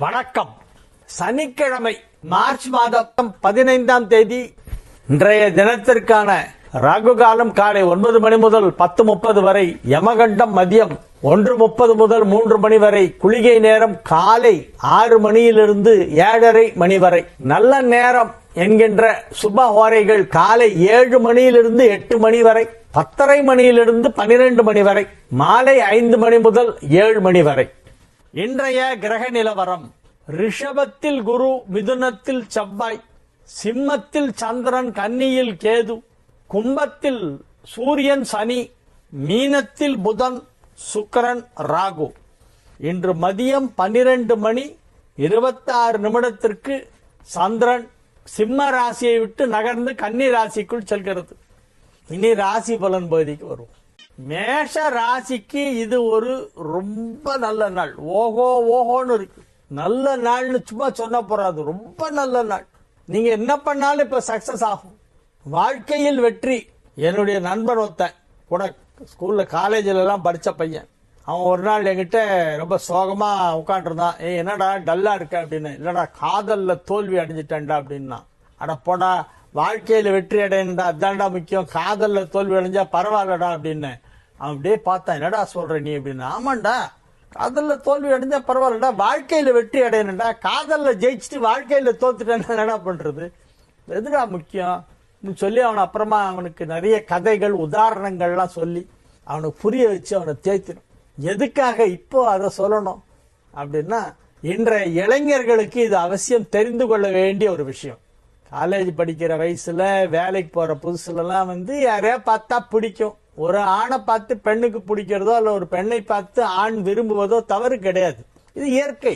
வணக்கம். சனிக்கிழமை மார்ச் மாதம் 15ஆம் தேதி இன்றைய தினத்திற்கான ராகு காலம் காலை 9 மணி முதல் 10:30 வரை, யமகண்டம் மதியம் 1:30 முதல் 3 மணி வரை, குளிகை நேரம் காலை 6 மணியிலிருந்து 7:30 மணி வரை. நல்ல நேரம் என்கின்ற சுப ஹோரைகள் காலை 7 மணியிலிருந்து 8 மணி வரை, 10:30 மணியிலிருந்து 12 மணி வரை, மாலை 5 மணி முதல் 7 மணி வரை. இன்றைய கிரக நிலவரம்: ரிஷபத்தில் குரு, மிதுனத்தில் செவ்வாய், சிம்மத்தில் சந்திரன், கன்னியில் கேது, கும்பத்தில் சூரியன் சனி, மீனத்தில் புதன், சுக்கிரன், ராகு. இன்று மதியம் 12 மணி 26 நிமிடத்திற்கு சந்திரன் சிம்ம ராசியை விட்டு நகர்ந்து கன்னி ராசிக்குள் செல்கிறது. இனி ராசி பலன் பகுதிக்கு வரும். மேஷ ராசிக்கு இது ஒரு ரொம்ப நல்ல நாள். ஓஹோன்னு இருக்கு. நல்ல நாள்னு சும்மா சொன்ன போறாது, ரொம்ப நல்ல நாள். நீங்க என்ன பண்ணாலும் இப்ப சக்சஸ் ஆகும். வாழ்க்கையில் வெற்றி. என்னுடைய நண்பன் ஒருத்தன் கூட ஸ்கூல்ல காலேஜில் எல்லாம் படிச்ச பையன். அவன் ஒரு நாள் என்கிட்ட ரொம்ப சோகமா உட்காந்துருந்தான். என்னடா டல்லா இருக்க அப்படின்னு. இல்லடா காதல்ல தோல்வி அடைஞ்சிட்டேன்டா அப்படின்னா. அட போடா, வாழ்க்கையில வெற்றி அடையண்டா, அதான்டா முக்கியம். காதல்ல தோல்வி அடைஞ்சா பரவாயில்லடா அப்படின்னு. அப்படியே பார்த்தா, என்னடா சொல்ற நீ அப்படின்னு. ஆமாண்டா, காதல்ல தோல்வி அடைஞ்சா பரவாயில்லடா, வாழ்க்கையில வெற்றி அடையணும்டா. காதல்ல ஜெயிச்சுட்டு வாழ்க்கையில தோத்துட்டேன்னு என்னடா பண்றது, எதுடா முக்கியம் சொல்லி அவனை அப்புறமா அவனுக்கு நிறைய கதைகள் உதாரணங்கள்லாம் சொல்லி அவனுக்கு புரிய வச்சு அவனை தேய்த்திடும். எதுக்காக இப்போ அதை சொல்லணும் அப்படின்னா, இன்றைய இளைஞர்களுக்கு இது அவசியம் தெரிந்து கொள்ள வேண்டிய ஒரு விஷயம். காலேஜ் படிக்கிற வயசுல, வேலைக்கு போற புதுசுல எல்லாம் யாரையா பார்த்தா பிடிக்கும். ஒரு ஆணை பார்த்து பெண்ணுக்கு பிடிக்கிறதோ அல்ல ஒரு பெண்ணை பார்த்து ஆண் விரும்புவதோ தவறு கிடையாது. இது இயற்கை.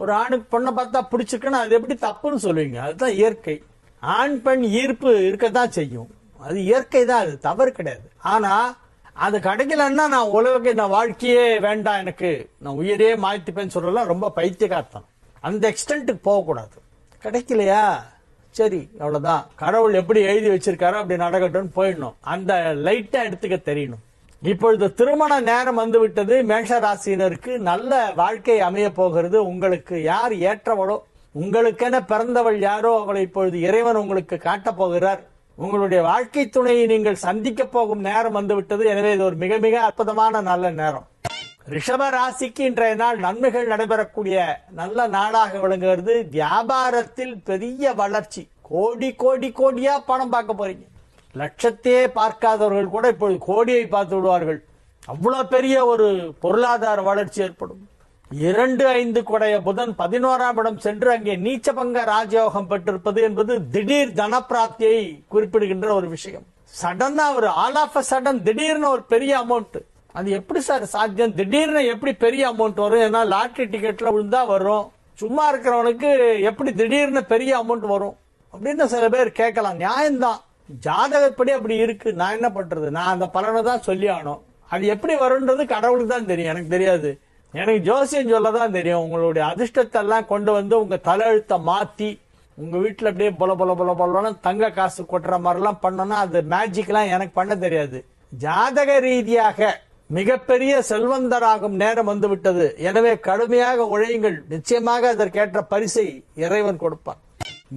ஒரு ஆணுக்கு பொண்ணை பார்த்தா பிடிச்சிருக்குன்னா அது எப்படி தப்புன்னு சொல்லுவீங்க? அதுதான் இயற்கை. ஆண் பெண் ஈர்ப்பு இருக்கத்தான் செய்யும். அது இயற்கை தான், அது தவறு கிடையாது. ஆனா அது கிடைக்கலன்னா நான் வாழ்க்கையே வேண்டாம், எனக்கு நான் உயிரே மாத்திப்பேன்னு சொல்லலாம். ரொம்ப பைத்தியக்காரத்தனம். அந்த எக்ஸ்டென்ட்டுக்கு போகக்கூடாது. கிடைக்கலையா, சரி அவ்வளவுதான், கடவுள் எப்படி எழுதி வச்சிருக்காரோ அப்படி நடக்கட்டும்னு போயிடணும். அந்த லைட்டா எடுத்துக்க தெரியணும். இப்பொழுது திருமண நேரம் வந்து விட்டது. மேஷ ராசியினருக்கு நல்ல வாழ்க்கை அமைய போகிறது. உங்களுக்கு யார் ஏற்றவளோ, உங்களுக்கென பிறந்தவள் யாரோ அவளை இப்பொழுது இறைவன் உங்களுக்கு காட்டப் போகிறார். உங்களுடைய வாழ்க்கை துணையை நீங்கள் சந்திக்க போகும் நேரம் வந்து விட்டது. எனவே இது ஒரு மிக மிக அற்புதமான நல்ல நேரம். ரிஷப ராசிக்கு இன்றைய நாள் நன்மைகள் நடைபெறக்கூடிய நல்ல நாளாக விளங்குகிறது. வியாபாரத்தில் பெரிய வளர்ச்சி. கோடியா பணம் பார்க்க போறீங்க. லட்சத்தையே பார்க்காதவர்கள் கூட இப்பொழுது கோடியை பார்த்து விடுவார்கள். அவ்வளவு பெரிய ஒரு பொருளாதார வளர்ச்சி ஏற்படும். 2-5 குடைய புதன் 11ஆம் இடம் சென்று அங்கே நீச்சபங்க ராஜயோகம் பெற்றிருப்பது என்பது திடீர் தனப்பிராப்தியை குறிப்பிடுகின்ற ஒரு விஷயம். சடனா ஒரு ஆல் ஆஃப் அ சடன் திடீர்னு ஒரு பெரிய அமௌண்ட். அது எப்படி சார் சாத்தியம்? திடீர்னு எப்படி பெரிய அமௌண்ட் வரும்? ஏன்னா லாட்டரி டிக்கெட்ல விழுந்தா வரும். சும்மா இருக்கிறவனுக்கு எப்படி திடீர்னு பெரிய அமௌண்ட் வரும் அப்படின்னு சில பேர் கேட்கலாம். நியாயம்தான், ஜாதகப்படி அப்படி இருக்கு. நான் என்ன பண்றது? நான் அந்த பலனை தான் சொல்லி ஆனோம். அது எப்படி வரும்ன்றது கடவுளுக்கு தான் தெரியும், எனக்கு தெரியாது. எனக்கு ஜோசியம் சொல்லதான் தெரியும். உங்களுடைய அதிர்ஷ்டத்தை எல்லாம் கொண்டு வந்து உங்க தலையெழுத்தை மாத்தி உங்க வீட்டுல அப்படியே பொல தங்க காசு கொட்டுற மாதிரிலாம் பண்ணோம்னா அது மேஜிக்லாம் எனக்கு பண்ண தெரியாது. ஜாதக ரீதியாக மிகப்பெரிய செல்வந்தராகும் நேரம் வந்து விட்டது. எனவே கடுமையாக உழையுங்கள். நிச்சயமாக அதற்கேற்ற பரிசை இறைவன் கொடுப்பார்.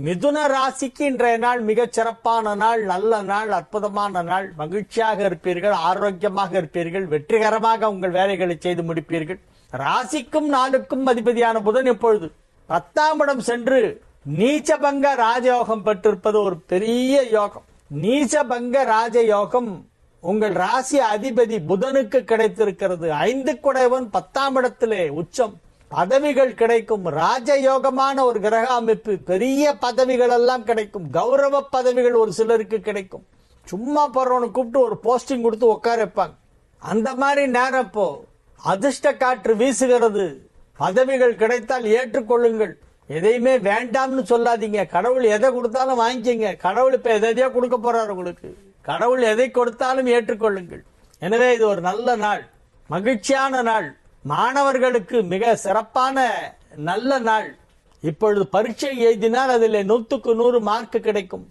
மிதுன ராசிக்கு இன்றைய நாள் மிகச் சிறப்பான நாள், நல்ல நாள், அற்புதமான நாள். மகிழ்ச்சியாக இருப்பீர்கள், ஆரோக்கியமாக இருப்பீர்கள், வெற்றிகரமாக உங்கள் வேலைகளை செய்து முடிப்பீர்கள். ராசிக்கும் நாளுக்கும் அதிபதியான புதன் இப்பொழுது 10ஆம் இடம் சென்று நீச்சபங்க ராஜயோகம் பெற்றிருப்பது ஒரு பெரிய யோகம். நீச்சபங்க ராஜயோகம் உங்கள் ராசி அதிபதி புதனுக்கு கிடைத்திருக்கிறது. 5 குடைவன் 10ஆம் இடத்திலே உச்சம். பதவிகள் கிடைக்கும். ராஜயோகமான ஒரு கிரக அமைப்பு. பெரிய பதவிகள் எல்லாம் கிடைக்கும். கௌரவ பதவிகள் ஒரு சிலருக்கு கிடைக்கும். சும்மா போறவனை கூப்பிட்டு ஒரு போஸ்டிங் கொடுத்து உட்கார வைப்பாங்க. அந்த மாதிரி நேரம் இப்போ அதிர்ஷ்ட காற்று வீசுகிறது. பதவிகள் கிடைத்தால் ஏற்றுக்கொள்ளுங்கள். எதையுமே வேண்டாம்னு சொல்லாதீங்க. கடவுள் எதை கொடுத்தாலும் வாங்கிக்கங்க. கடவுள் இப்ப எதையோ கொடுக்க போறாரு உங்களுக்கு. கடவுள் எதை கொடுத்தாலும் ஏற்றுக்கொள்ளுங்கள். எனவே இது ஒரு நல்ல நாள், மகிழ்ச்சியான நாள். மாணவர்களுக்கு மிக சிறப்பான நல்ல நாள். இப்பொழுது பரீட்சை எழுதினால் அதில் 100க்கு 100 மார்க் கிடைக்கும்.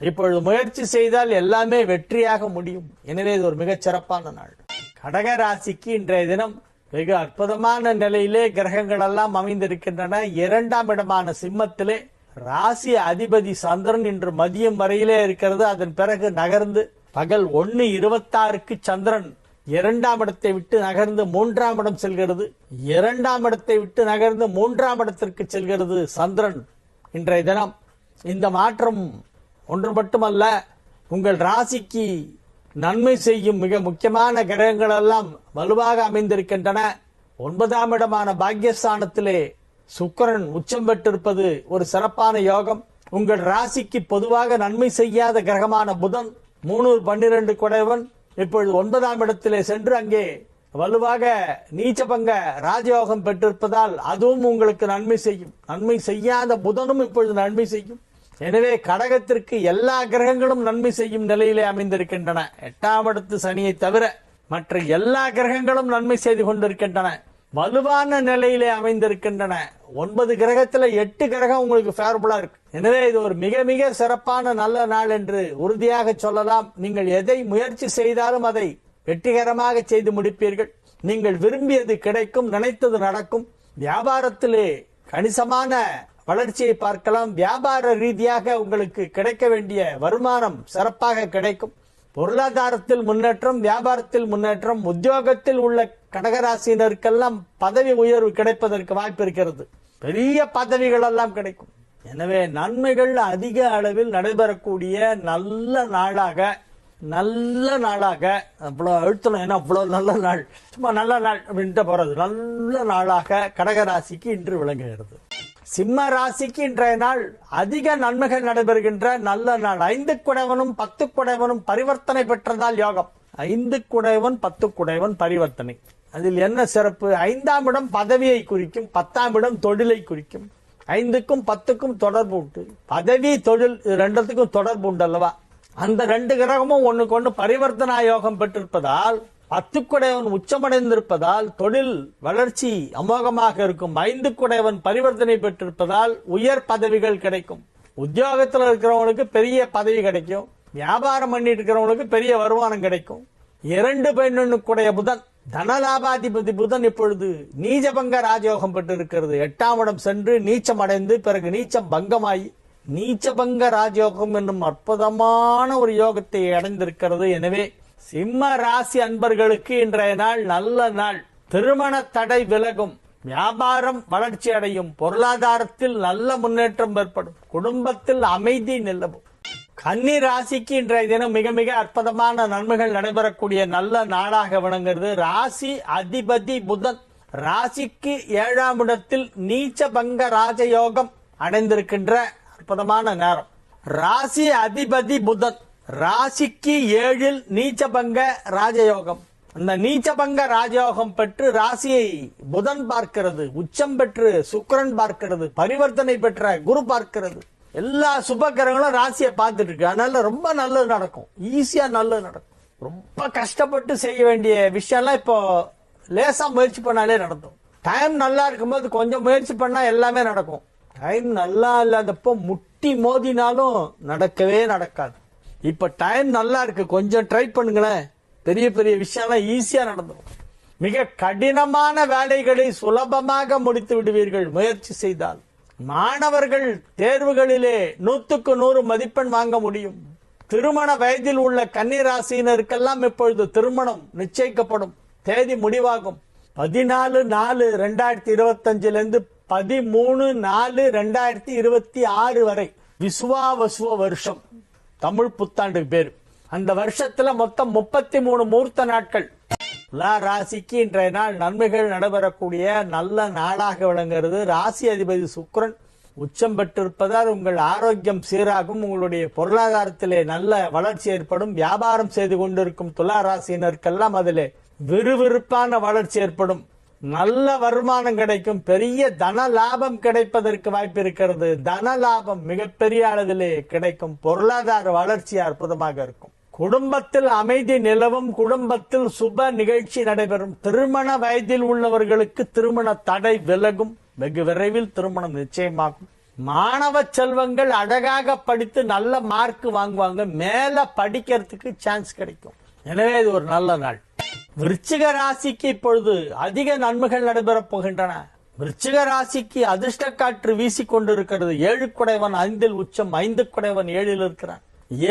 இப்பொழுது முயற்சி செய்தால் எல்லாமே வெற்றியாக முடியும். எனவே இது ஒரு மிகச் சிறப்பான நாள். கடக ராசிக்கு இன்றைய தினம் வெகு அற்புதமான நிலையிலே கிரகங்கள் எல்லாம் அமைந்திருக்கின்றன. 2ஆம் இடமான சிம்மத்திலே ராசி அதிபதி சந்திரன் இன்று மதியம் வரையிலே இருக்கிறது. அதன் பிறகு நகர்ந்து பகல் 1:26 சந்திரன் 2ஆம் இடத்தை விட்டு நகர்ந்து 3ஆம் இடம் செல்கிறது. 2ஆம் இடத்தை விட்டு நகர்ந்து 3ஆம் இடத்திற்கு செல்கிறது சந்திரன் இன்றைய தினம். இந்த மாற்றம் ஒன்று மட்டுமல்ல, உங்கள் ராசிக்கு நன்மை செய்யும் மிக முக்கியமான கிரகங்கள் எல்லாம் வலுவாக அமைந்திருக்கின்றன. 9ஆம் இடமான பாக்கியஸ்தானத்திலே சுக்கிரன் உச்சம் பெற்றிருப்பது ஒரு சிறப்பான யோகம். உங்கள் ராசிக்கு பொதுவாக நன்மை செய்யாத கிரகமான புதன் 3-12 குடைவன் இப்பொழுது 9ஆம் இடத்திலே சென்று அங்கே வலுவாக நீச்சபங்க ராஜயோகம் பெற்றிருப்பதால் அதுவும் உங்களுக்கு நன்மை செய்யும். நன்மை செய்யாத புதனும் இப்பொழுது நன்மை செய்யும். எனவே கடகத்திற்கு எல்லா கிரகங்களும் நன்மை செய்யும் நிலையிலே அமைந்திருக்கின்றன. 8ஆம் இடத்து சனியை தவிர மற்ற எல்லா கிரகங்களும் நன்மை செய்து கொண்டிருக்கின்றன. வலுவான நிலையிலே அமைந்திருக்கின்றன. 9 கிரகத்துல 8 கிரகம் உங்களுக்கு ஃபேவரபிளா இருக்கு. எனவே இது ஒரு மிக மிக சிறப்பான நல்ல நாள் என்று உறுதியாக சொல்லலாம். நீங்கள் எதை முயற்சி செய்தாலும் அதை வெற்றிகரமாக செய்து முடிப்பீர்கள். நீங்கள் விரும்பியது கிடைக்கும், நினைத்தது நடக்கும். வியாபாரத்திலே கணிசமான வளர்ச்சியை பார்க்கலாம். வியாபார ரீதியாக உங்களுக்கு கிடைக்க வேண்டிய வருமானம் சிறப்பாக கிடைக்கும். பொருளாதாரத்தில் முன்னேற்றம், வியாபாரத்தில் முன்னேற்றம். உத்தியோகத்தில் உள்ள கடகராசினருக்கெல்லாம் பதவி உயர்வு கிடைப்பதற்கு வாய்ப்பு இருக்கிறது. பெரிய பதவிகள் எல்லாம் கிடைக்கும். எனவே நன்மைகள் அதிக அளவில் நடைபெறக்கூடிய நல்ல நாளாக அவ்வளவு அழுத்தணும், ஏன்னா அவ்வளவு நல்ல நாள், சும்மா நல்ல நாள் அப்படின்ட்டு போறது, நல்ல நாளாக கடகராசிக்கு இன்று விளங்குகிறது. சிம்ம ராசிக்கு இன்றைய நாள் அதிக நன்மைகள் நடைபெறுகின்ற நல்ல நாள். 5 குடைவனும் 10 குடைவனும் பரிவர்த்தனை பெற்றதால் யோகம். 5 குடைவன் 10 குடைவன் பரிவர்த்தனை. அதில் என்ன சிறப்பு? 5ஆம் இடம் பதவியை குறிக்கும், 10ஆம் இடம் தொழிலை குறிக்கும். 5க்கும் 10க்கும் தொடர்பு உண்டு. பதவி தொழில் ரெண்டுத்துக்கும் தொடர்பு உண்டு அல்லவா? அந்த 2 கிரகமும் ஒண்ணுக்கு ஒண்ணு பரிவர்த்தனா யோகம் பெற்றிருப்பதால், 10 குடைவன் உச்சமடைந்திருப்பதால் தொழில் வளர்ச்சி அமோகமாக இருக்கும். 5 குடைவன் பரிவர்த்தனை பெற்றிருப்பதால் உயர் பதவிகள் கிடைக்கும். உத்தியோகத்தில் இருக்கிறவங்களுக்கு பெரிய பதவி கிடைக்கும். வியாபாரம் பண்ணிட்டு இருக்கிறவங்களுக்கு பெரிய வருமானம் கிடைக்கும். 2-11 குடைய புதன், தனலாபாதிபதி புதன் இப்பொழுது நீச்சபங்க ராஜயோகம் பெற்றிருக்கிறது. 8ஆம் இடம் சென்று நீச்சம் அடைந்து பிறகு நீச்சம் பங்கமாயி நீச்சபங்க ராஜயோகம் என்னும் அற்புதமான ஒரு யோகத்தை அடைந்திருக்கிறது. எனவே சிம்ம ராசி அன்பர்களுக்கு இன்றைய நாள் நல்ல நாள். திருமண தடை விலகும், வியாபாரம் வளர்ச்சி அடையும், பொருளாதாரத்தில் நல்ல முன்னேற்றம் ஏற்படும், குடும்பத்தில் அமைதி நிலவும். கன்னி ராசிக்கு இன்றைய தினம் மிக மிக அற்புதமான நன்மைகள் நடைபெறக்கூடிய நல்ல நாளாக விளங்குகிறது. ராசி அதிபதி புதன் ராசிக்கு 7ஆம் இடத்தில் நீச்சபங்க ராஜயோகம் அடைந்திருக்கின்ற அற்புதமான நேரம். ராசி அதிபதி புதன் ராசிக்கு 7இல் நீச்சபங்க ராஜயோகம். அந்த நீச்சபங்க ராஜயோகம் பெற்று ராசியை புதன் பார்க்கிறது, உச்சம் பெற்று சுக்கிரன் பார்க்கிறது, பரிவர்த்தனை பெற்ற குரு பார்க்கிறது. எல்லா சுபகிரகங்களும் ராசியை பார்த்துட்டு இருக்கு. அதனால ரொம்ப நல்லது நடக்கும், ஈஸியா நல்லது நடக்கும். ரொம்ப கஷ்டப்பட்டு செய்ய வேண்டிய விஷயம்லாம் இப்போ லேசா முயற்சி பண்ணாலே நடக்கும். டைம் நல்லா இருக்கும்போது கொஞ்சம் முயற்சி பண்ணா எல்லாமே நடக்கும். டைம் நல்லா இல்லாதப்போ முட்டி மோதினாலும் நடக்கவே நடக்காது. இப்ப டைம் நல்லா இருக்கு, கொஞ்சம் ட்ரை பண்ணுங்களேன், பெரிய பெரிய விஷயம்லாம் ஈஸியா நடந்துடும். மிக கடினமான வேலைகளை சுலபமாக முடித்து விடுவீர்கள் முயற்சி செய்தால். மாணவர்கள் தேர்வுகளிலே 100க்கு 100 மதிப்பெண் வாங்க முடியும். திருமண வயதில் உள்ள கன்னிராசியினருக்கெல்லாம் இப்பொழுது திருமணம் நிச்சயிக்கப்படும், தேதி முடிவாகும். 14/4/2025 13/4/2026 வரை விசுவாவசுவ வருஷம், தமிழ் புத்தாண்டு பேர். அந்த வருஷத்துல மொத்தம் 33 முகூர்த்த நாட்கள். துலா ராசிக்கு இன்றைய நாள் நன்மைகள் நடைபெறக்கூடிய நல்ல நாளாக விளங்குகிறது. ராசி அதிபதி சுக்கிரன் உச்சம் பெற்றிருப்பதால் உங்கள் ஆரோக்கியம் சீராகும், உங்களுடைய பொருளாதாரத்திலே நல்ல வளர்ச்சி ஏற்படும். வியாபாரம் செய்து கொண்டிருக்கும் துலா ராசியினருக்கெல்லாம் அதிலே விறுவிறுப்பான வளர்ச்சி ஏற்படும், நல்ல வருமானம் கிடைக்கும், பெரிய தன லாபம் கிடைப்பதற்கு வாய்ப்பு இருக்கிறது. தன லாபம் மிகப்பெரிய அளவிலே கிடைக்கும், பொருளாதார வளர்ச்சி அற்புதமாக இருக்கும். குடும்பத்தில் அமைதி நிலவும், குடும்பத்தில் சுப நிகழ்ச்சி நடைபெறும். திருமண வயதில் உள்ளவர்களுக்கு திருமண தடை விலகும், வெகு விரைவில் திருமணம் நிச்சயமாகும். மாணவ செல்வங்கள் அழகாக படித்து நல்ல மார்க் வாங்குவாங்க, மேல படிக்கிறதுக்கு சான்ஸ் கிடைக்கும். எனவே இது ஒரு நல்ல நாள். விருச்சிக ராசிக்கு இப்பொழுது அதிக நன்மைகள் நடைபெறப் போகின்றன. விருச்சிக ராசிக்கு அதிர்ஷ்ட காற்று வீசிக் கொண்டிருக்கிறது. 7 குடைவன் 5 உச்சம், 5 குடைவன் 7 இருக்கிறான்.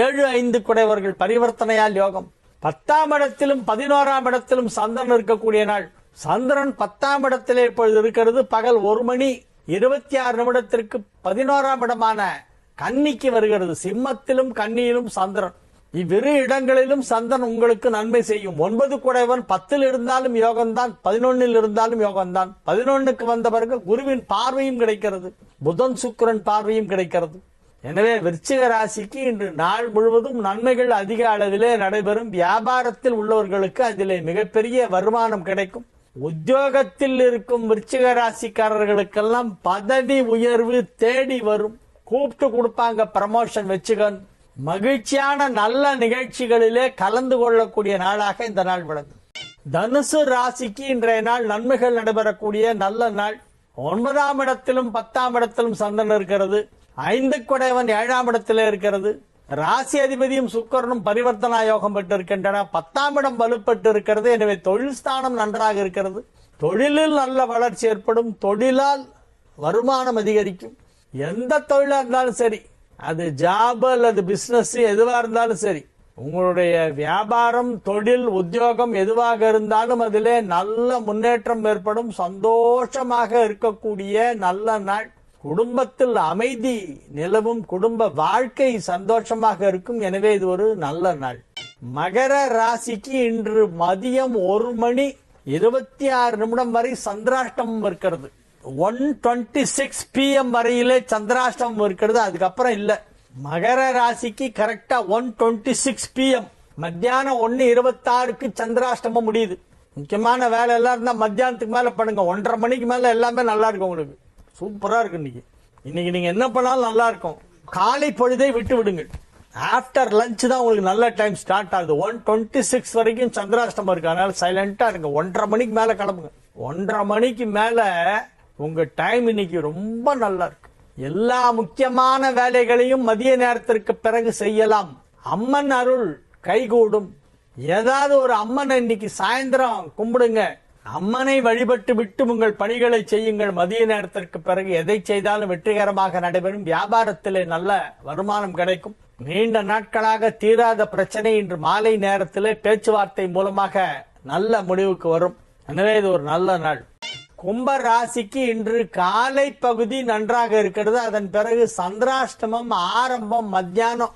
7, 5 குடைவர்கள் பரிவர்த்தனையால் யோகம். 10ஆம் இடத்திலும் 11ஆம் இடத்திலும் சந்திரன் இருக்கக்கூடிய நாள். சந்திரன் 10ஆம் இடத்திலே இப்பொழுது இருக்கிறது. பகல் 1:26 11ஆம் இடமான கன்னிக்கு வருகிறது. சிம்மத்திலும் கன்னியிலும் சந்திரன். இவ்விரு இடங்களிலும் சந்திரன் உங்களுக்கு நன்மை செய்யும். 9 குடைவன் 10 இருந்தாலும் யோகம்தான், 11 இருந்தாலும் யோகம்தான். 11க்கு வந்த பிறகு குருவின் பார்வையும் கிடைக்கிறது, புதன் சுக்கிரன் பார்வையும் கிடைக்கிறது. எனவே விருச்சிக ராசிக்கு இன்று நாள் முழுவதும் நன்மைகள் அதிக அளவிலே நடைபெறும். வியாபாரத்தில் உள்ளவர்களுக்கு அதிலே மிகப்பெரிய வருமானம் கிடைக்கும். உத்தியோகத்தில் இருக்கும் விருச்சிக ராசிக்காரர்களுக்கெல்லாம் பதவி உயர்வு தேடி வரும். கூப்பிட்டு கொடுப்பாங்க, ப்ரமோஷன் வச்சுக்கன். மகிழ்ச்சியான நல்ல நிகழ்ச்சிகளிலே கலந்து கொள்ளக்கூடிய நாளாக இந்த நாள் விளங்கும். தனுசு ராசிக்கு இன்றைய நாள் நன்மைகள் நடைபெறக்கூடிய நல்ல நாள். 9ஆம் இடத்திலும் 10ஆம் இடத்திலும் சந்திரன் இருக்கிறது. 5 குடைவன் 7ஆம் இடத்திலே இருக்கிறது. ராசி அதிபதியும் சுக்கிரனும் பரிவர்த்தனா யோகம் பெற்றிருக்கின்றன. 10ஆம் இடம் வலுப்பட்டு இருக்கிறது. எனவே தொழில் ஸ்தானம் நன்றாக இருக்கிறது. தொழிலில் நல்ல வளர்ச்சி ஏற்படும். தொழிலால் வருமானம் அதிகரிக்கும். எந்த தொழிலா இருந்தாலும் சரி, அது ஜாப் அல்லது பிசினஸ் எதுவா இருந்தாலும் சரி, உங்களுடைய வியாபாரம், தொழில், உத்தியோகம் எதுவாக இருந்தாலும் அதிலே நல்ல முன்னேற்றம் ஏற்படும். சந்தோஷமாக இருக்கக்கூடிய நல்ல நாள். குடும்பத்தில் அமைதி நிலவும். குடும்ப வாழ்க்கை சந்தோஷமாக இருக்கும். எனவே இது ஒரு நல்ல நாள். மகர ராசிக்கு இன்று மதியம் 1:26 வரை சந்திராஷ்டமம் இருக்கிறது. 1:26 PM வரையிலே சந்திராஷ்டமம் இருக்கிறது. அதுக்கப்புறம் இல்ல. மகர ராசிக்கு கரெக்டா 1:26 PM மத்தியானம் 1:26க்கு சந்திராஷ்டமம் முடியுது. முக்கியமான வேலை எல்லாம் இருந்தா மத்தியானத்துக்கு மேல பண்ணுங்க. 1:30 மணிக்கு மேல எல்லாமே நல்லா இருக்கும். உங்களுக்கு சூப்பரா இருக்கு. இன்னைக்கு நீங்க என்ன பண்ணாலும் நல்லா இருக்கும். காலை பொழுதை விட்டு விடுங்க. ஆப்டர் லஞ்ச் தான் உங்களுக்கு நல்ல டைம் ஸ்டார்ட் ஆகுது. 1:26 வரைக்கும் சந்திராஷ்டமம் இருக்கு. அதனால சைலண்டா இருங்க. 1:30 மணிக்கு மேல கிளம்புங்க. 1:30 மணிக்கு மேல உங்க டைம் இன்னைக்கு ரொம்ப நல்லா இருக்கு. எல்லா முக்கியமான வேலைகளையும் மதிய நேரத்திற்கு பிறகு செய்யலாம். அம்மன் அருள் கைகூடும். ஏதாவது ஒரு அம்மனை இன்னைக்கு சாயந்தரம் கும்பிடுங்க. அம்மனை வழிபட்டு விட்டு உங்கள் பணிகளை செய்யுங்கள். மதிய நேரத்திற்கு பிறகு எதை செய்தாலும் வெற்றிகரமாக நடைபெறும். வியாபாரத்திலே நல்ல வருமானம் கிடைக்கும். நீண்ட நாட்களாக தீராத பிரச்சனை இன்று மாலை நேரத்திலே பேச்சுவார்த்தை மூலமாக நல்ல முடிவுக்கு வரும். எனவே இது ஒரு நல்ல நாள். கும்ப ராசிக்கு இன்று காலை பகுதி நன்றாக இருக்கிறது. அதன் பிறகு சந்திராஷ்டமம் ஆரம்பம். மத்தியானம்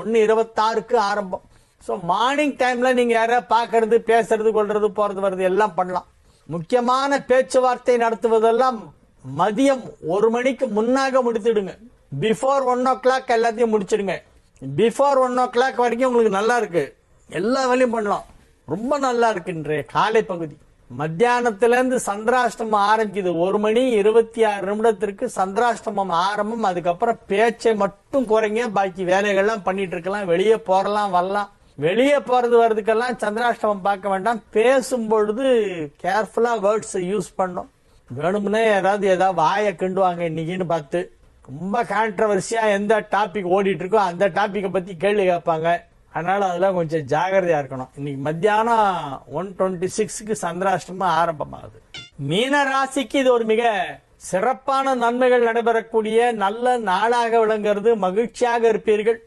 1:26க்கு ஆரம்பம். சோ மார்னிங் டைம்ல நீங்க யாராவது பாக்குறது, பேசுறது, கொள்றது, போறது, வருது எல்லாம் பண்ணலாம். முக்கியமான பேச்சுவார்த்தை நடத்துவதெல்லாம் மதியம் 1 மணிக்கு முன்னாக முடித்துடுங்க. பிஃபோர் 1 o'clock எல்லாத்தையும் முடிச்சிடுங்க. பிஃபோர் 1 o'clock வரைக்கும் உங்களுக்கு நல்லா இருக்கு. எல்லா வேலையும் பண்ணலாம். ரொம்ப நல்லா இருக்கு இன்றைய காலை பகுதி. மத்தியானத்திலிருந்து சந்திராஷ்டமம் ஆரம்பிக்குது. 1:26 சந்திராஷ்டமம் ஆரம்பம். அதுக்கப்புறம் பேச்சை மட்டும் குறைங்க. பாக்கி வேலைகள்லாம் பண்ணிட்டு இருக்கலாம். வெளியே போறலாம், வரலாம். வெளியே போறது வர்றதுக்கெல்லாம் சந்திராஷ்டமம் பார்க்க வேண்டாம். பேசும் பொழுது கேர்ஃபுல்லா வேர்ட்ஸ் யூஸ் பண்ணும். வேணும்னே ஏதாவது வாயை கிண்டுவாங்க இன்னைக்குன்னு பார்த்து. ரொம்ப கான்ட்ரவர்சியா எந்த டாபிக் ஓடிட்டு இருக்கோ அந்த டாபிக்கை பத்தி கேள்வி கேட்பாங்க. அதனால அதெல்லாம் கொஞ்சம் ஜாகிரதையா இருக்கணும். இன்னைக்கு மத்தியானம் 1:26க்கு சந்திராஷ்டமம் ஆரம்பமாகுது. மீன ராசிக்கு இது ஒரு மிக சிறப்பான நன்மைகள் நடைபெறக்கூடிய நல்ல நாளாக விளங்குகிறது. மகிழ்ச்சியாக இருப்பீர்கள்.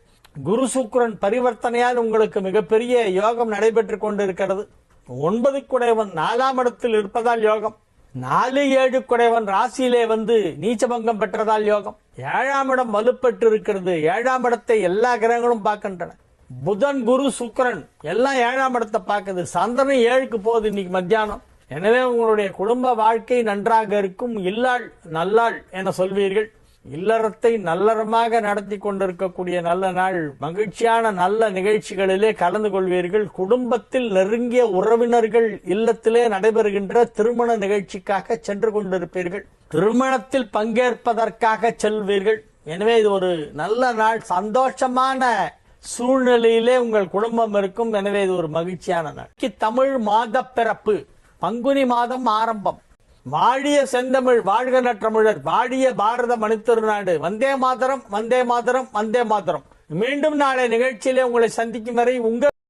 குரு சுக்கிரன் பரிவர்த்தனையால் உங்களுக்கு மிகப்பெரிய யோகம் நடைபெற்றுக் கொண்டிருக்கிறது. 9 குடைவன் 4ஆம் இடத்தில் இருப்பதால் யோகம். 4, 7 குடைவன் ராசியிலே வந்து நீச்சபங்கம் பெற்றதால் யோகம். 7ஆம் இடம் வலுப்பெற்று இருக்கிறது. 7ஆம் இடத்தை எல்லா கிரகங்களும் பார்க்கின்றன. புதன், குரு, சுக்கிரன் எல்லாம் 7ஆம் இடத்தை பார்க்குது. சந்திரன் 7க்கு போகுது இன்னைக்கு மத்தியானம். எனவே உங்களுடைய குடும்ப வாழ்க்கை நன்றாக இருக்கும். இல்லாள் நல்லாள் என சொல்வீர்கள். இல்லறத்தை நல்லறமாக நடத்தி கொண்டிருக்கக்கூடிய நல்ல நாள். மகிழ்ச்சியான நல்ல நிகழ்ச்சிகளிலே கலந்து கொள்வீர்கள். குடும்பத்தில் நெருங்கிய உறவினர்கள் இல்லத்திலே நடைபெறுகின்ற திருமண நிகழ்ச்சிக்காக சென்று கொண்டிருப்பீர்கள். திருமணத்தில் பங்கேற்பதற்காக செல்வீர்கள். எனவே இது ஒரு நல்ல நாள். சந்தோஷமான சூழ்நிலையிலே உங்கள் குடும்பம் இருக்கும். எனவே இது ஒரு மகிழ்ச்சியான நாள். தமிழ் மாத பிறப்பு. பங்குனி மாதம் ஆரம்பம். வாழிய செந்தமிழ், வாழ்க நற்றமிழர், வாழிய பாரத மணித்திருநாடு. வந்தே மாதரம், வந்தே மாதரம், வந்தே மாதரம். மீண்டும் நாளை நிகழ்ச்சியிலே உங்களை சந்திக்கும் வரை உங்கள்